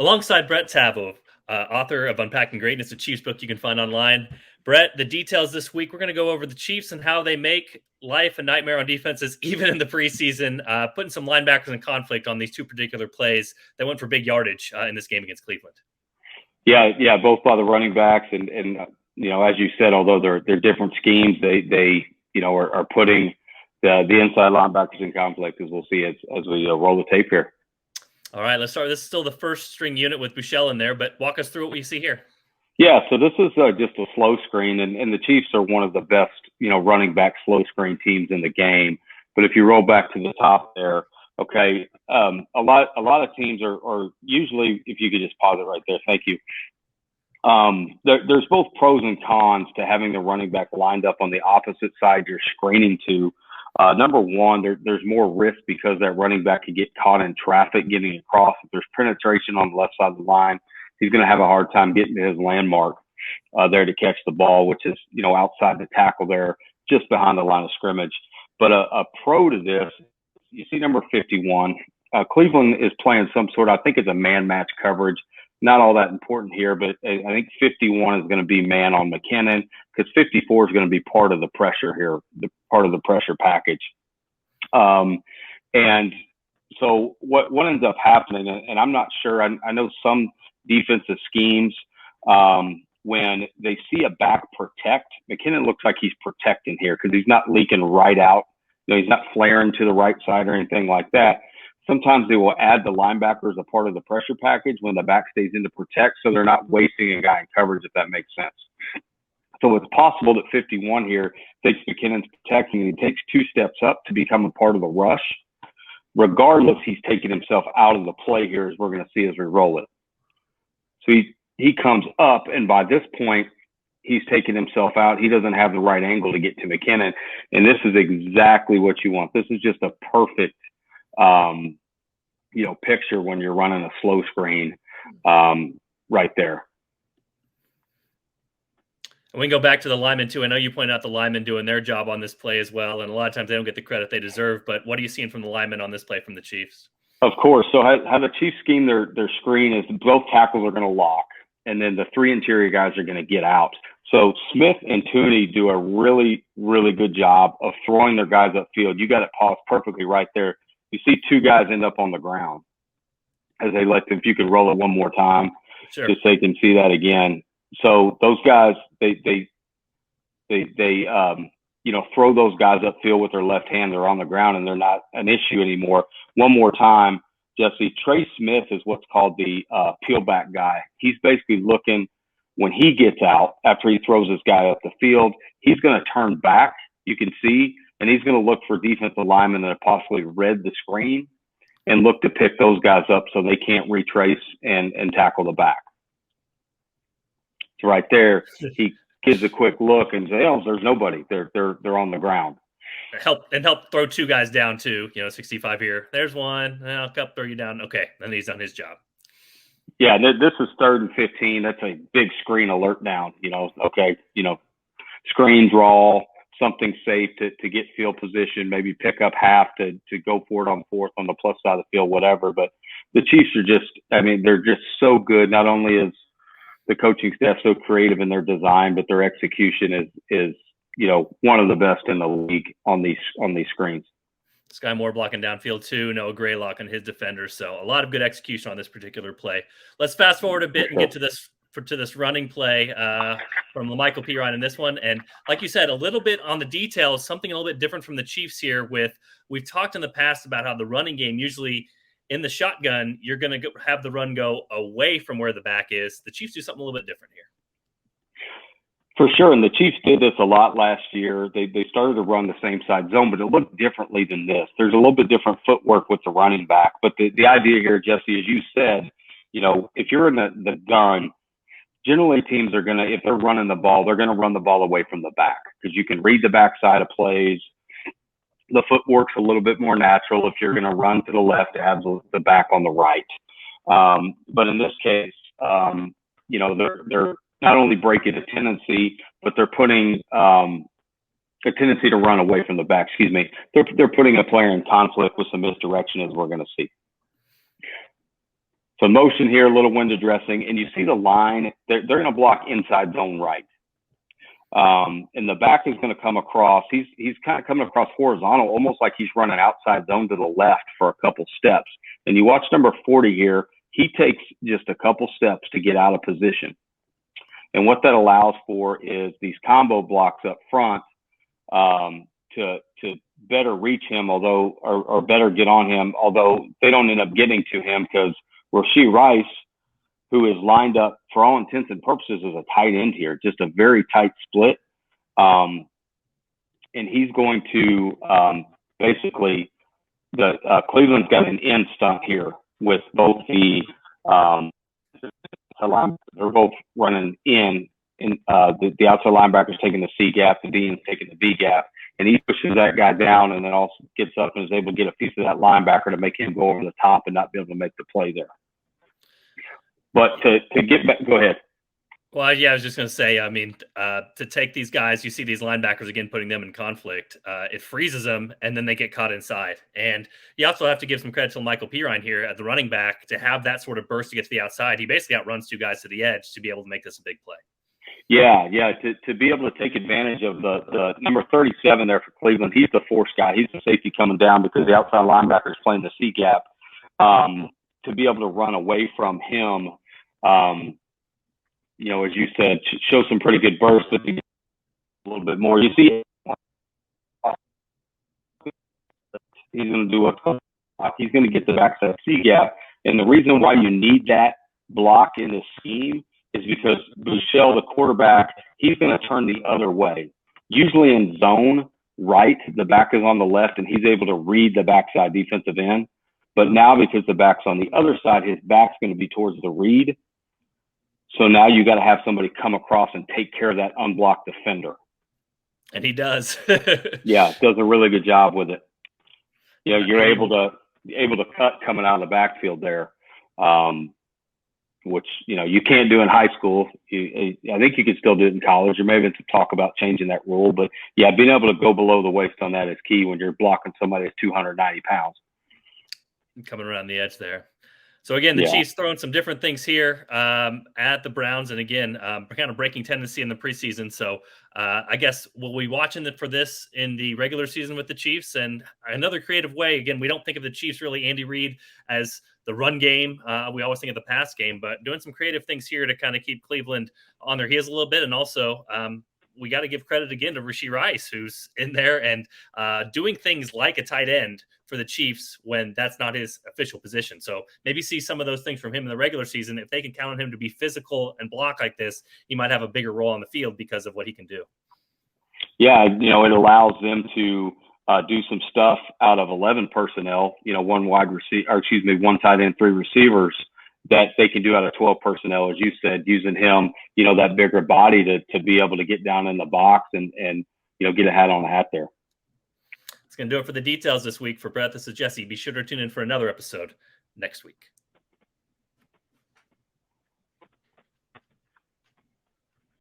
alongside Brett Taveau, author of Unpacking Greatness, a Chiefs book you can find online. Brett, the details this week, we're going to go over the Chiefs and how they make life a nightmare on defenses, even in the preseason, putting some linebackers in conflict on these two particular plays that went for big yardage in this game against Cleveland. Yeah, both by the running backs, and as you said, although they're different schemes, they are putting the inside linebackers in conflict, as we'll see as we roll the tape here. All right, let's start. This is still the first string unit with Buechele in there, but walk us through what we see here. Yeah, so this is just a slow screen, and the Chiefs are one of the best, running back slow screen teams in the game. But if you roll back to the top there, okay, a lot of teams are usually, if you could just pause it right there, thank you. There's both pros and cons to having the running back lined up on the opposite side you're screening to. Number one, there's more risk because that running back could get caught in traffic getting across. If there's penetration on the left side of the line, he's going to have a hard time getting to his landmark there to catch the ball, which is, outside the tackle there, just behind the line of scrimmage. But a pro to this, you see number 51. Cleveland is playing some sort of, I think it's a man match coverage. Not all that important here, but I think 51 is going to be man on McKinnon because 54 is going to be part of the pressure here, part of the pressure package. And so what ends up happening, and I'm not sure, I know some defensive schemes, when they see a back protect, McKinnon looks like he's protecting here because he's not leaking right out. He's not flaring to the right side or anything like that. Sometimes they will add the linebacker as a part of the pressure package when the back stays in to protect, so they're not wasting a guy in coverage, if that makes sense. So it's possible that 51 here thinks McKinnon's protecting and he takes two steps up to become a part of the rush. Regardless, he's taking himself out of the play here, as we're going to see as we roll it. So he comes up, and by this point, he's taking himself out. He doesn't have the right angle to get to McKinnon, and this is exactly what you want. This is just a perfect picture when you're running a slow screen right there. And we can go back to the linemen too. I know you pointed out the linemen doing their job on this play as well, and a lot of times they don't get the credit they deserve, but what are you seeing from the linemen on this play from the Chiefs? Of course. So how the Chiefs scheme their screen is both tackles are going to lock, and then the three interior guys are going to get out. So Smith and Tooney do a really, really good job of throwing their guys upfield. You got it paused perfectly right there. You see two guys end up on the ground as they let them, if you could roll it one more time, sure, just so you can see that again. So those guys, they throw those guys upfield with their left hand. They're on the ground and they're not an issue anymore. One more time, Jesse, Trey Smith is what's called the peel back guy. He's basically looking when he gets out after he throws this guy up the field, he's going to turn back. You can see, and he's going to look for defensive linemen that have possibly read the screen and look to pick those guys up so they can't retrace and tackle the back. So right there, he gives a quick look and says, "Oh, there's nobody. They're on the ground." Help throw two guys down too. 65 here. There's one. I'll throw you down. Okay, and he's done his job. Yeah, this is 3rd and 15. That's a big screen alert down. Okay, screen draw, something safe to get field position, maybe pick up half to go for it on 4th on the plus side of the field, whatever. But the Chiefs are just, they're just so good. Not only is the coaching staff so creative in their design, but their execution is one of the best in the league on these screens. Sky Moore blocking downfield too. Noah Graylock on his defenders. So a lot of good execution on this particular play. Let's fast forward a bit and get to this running play from LaMichael Pirine in this one. And like you said, a little bit on the details, something a little bit different from the Chiefs here. We've talked in the past about how the running game usually in the shotgun, you're going to have the run go away from where the back is. The Chiefs do something a little bit different here. For sure, and the Chiefs did this a lot last year. They started to run the same side zone, but it looked differently than this. There's a little bit different footwork with the running back, but the idea here, Jesse, as you said, if you're in the gun, generally teams are going to, if they're running the ball, they're going to run the ball away from the back because you can read the backside of plays. The footwork's a little bit more natural if you're going to run to the left to have the back on the right. But in this case, they're not only breaking a tendency, but they're putting a tendency to run away from the back. Excuse me. They're putting a player in conflict with some misdirection, as we're going to see. So motion here, a little window dressing, and you see the line. They're going to block inside zone right. And the back is going to come across. He's kind of coming across horizontal, almost like he's running outside zone to the left for a couple steps. And you watch number 40 here. He takes just a couple steps to get out of position. And what that allows for is these combo blocks up front to better reach him, or better get on him, although they don't end up getting to him because Rashee Rice, who is lined up for all intents and purposes as a tight end here, just a very tight split. And he's going to basically, Cleveland's got an end stunt here with both the they're both running in the outside linebackers taking the C gap, the Dean's taking the B gap, and he pushes that guy down and then also gets up and is able to get a piece of that linebacker to make him go over the top and not be able to make the play there. But to get back, go ahead. Well, yeah, I was just going to say, I mean, to take these guys, you see these linebackers again, putting them in conflict. It freezes them, and then they get caught inside. And you also have to give some credit to Michael Pirine here at the running back to have that sort of burst to get to the outside. He basically outruns two guys to the edge to be able to make this a big play. Yeah. To be able to take advantage of the number 37 there for Cleveland, he's the force guy. He's the safety coming down because the outside linebacker is playing the C gap. To be able to run away from him, as you said, show some pretty good bursts, but a little bit more. You see, he's going to do he's going to get the backside C gap. And the reason why you need that block in the scheme is because Bouchel, the quarterback, he's going to turn the other way. Usually in zone right, the back is on the left, and he's able to read the backside defensive end. But now because the back's on the other side, his back's going to be towards the read. So now you got to have somebody come across and take care of that unblocked defender. And he does. Yeah, does a really good job with it. You're able to cut coming out of the backfield there, which you can't do in high school. I think you could still do it in college, or maybe it's talk about changing that rule. But yeah, being able to go below the waist on that is key when you're blocking somebody that's 290 pounds. Coming around the edge there. So again, the Chiefs throwing some different things here at the Browns, and again, kind of breaking tendency in the preseason. So I guess we'll be watching for this in the regular season with the Chiefs. And another creative way, again, we don't think of the Chiefs really, Andy Reid, as the run game. We always think of the pass game, but doing some creative things here to kind of keep Cleveland on their heels a little bit. And also we got to give credit again to Rashee Rice, who's in there and doing things like a tight end for the Chiefs when that's not his official position. So maybe see some of those things from him in the regular season. If they can count on him to be physical and block like this, he might have a bigger role on the field because of what he can do. Yeah, it allows them to do some stuff out of 11 personnel, one tight end, 3 receivers, that they can do out of 12 personnel, as you said, using him, that bigger body to be able to get down in the box and get a hat on the hat there. It's going to do it for the details this week. For Brett, this is Jesse. Be sure to tune in for another episode next week.